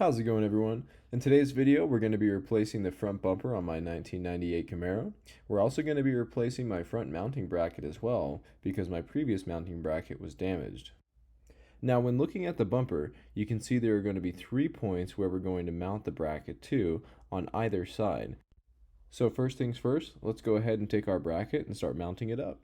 How's it going, everyone? In today's video, we're going to be replacing the front bumper on my 1998 Camaro. We're also going to be replacing my front mounting bracket as well, because my previous mounting bracket was damaged. Now, when looking at the bumper, you can see there are going to be 3 points where we're going to mount the bracket to on either side. So first things first, let's go ahead and take our bracket and start mounting it up.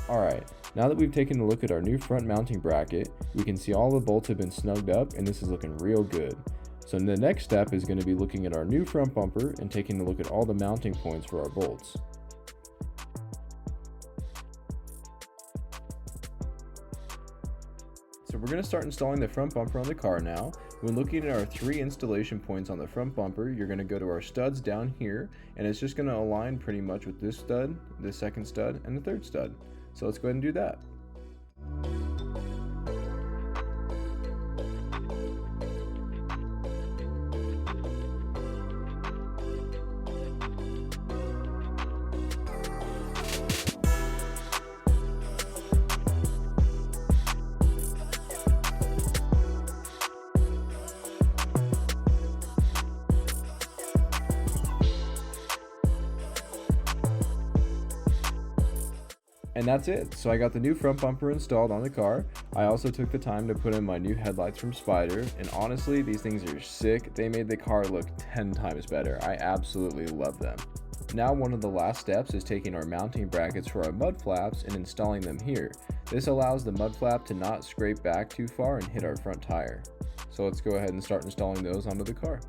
Alright, now that we've taken a look at our new front mounting bracket, we can see all the bolts have been snugged up and this is looking real good. So the next step is going to be looking at our new front bumper and taking a look at all the mounting points for our bolts. So we're going to start installing the front bumper on the car now. When looking at our 3 installation points on the front bumper, you're going to go to our studs down here, and it's just going to align pretty much with this stud, the second stud, and the third stud. So let's go ahead and do that. And that's it. So I got the new front bumper installed on the car. I also took the time to put in my new headlights from Spyder, and honestly, these things are sick. They made the car look 10 times better. I absolutely love them. Now one of the last steps is taking our mounting brackets for our mud flaps and installing them here. This allows the mud flap to not scrape back too far and hit our front tire. So let's go ahead and start installing those onto the car.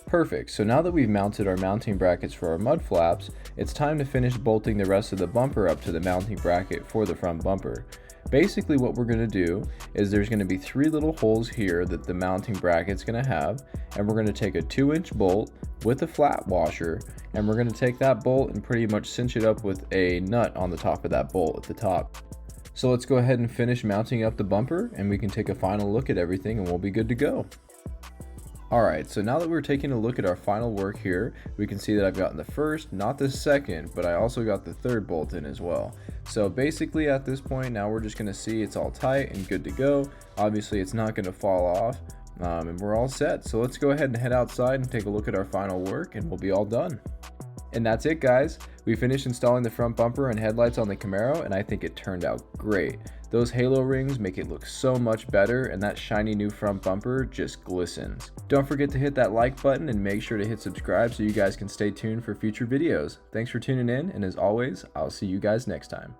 Perfect, so now that we've mounted our mounting brackets for our mud flaps, it's time to finish bolting the rest of the bumper up to the mounting bracket for the front bumper. Basically what we're going to do is there's going to be 3 little holes here that the mounting bracket's going to have, and we're going to take a 2-inch bolt with a flat washer, and we're going to take that bolt and pretty much cinch it up with a nut on the top of that bolt at the top. So let's go ahead and finish mounting up the bumper, and we can take a final look at everything and we'll be good to go. Alright, so now that we're taking a look at our final work here, we can see that I've gotten the first, not the second, but I also got the third bolt in as well. So basically at this point, now we're just going to see it's all tight and good to go. Obviously it's not going to fall off, and we're all set. So let's go ahead and head outside and take a look at our final work and we'll be all done. And that's it, guys. We finished installing the front bumper and headlights on the Camaro, and I think it turned out great. Those halo rings make it look so much better, and that shiny new front bumper just glistens. Don't forget to hit that like button and make sure to hit subscribe so you guys can stay tuned for future videos. Thanks for tuning in, and as always, I'll see you guys next time.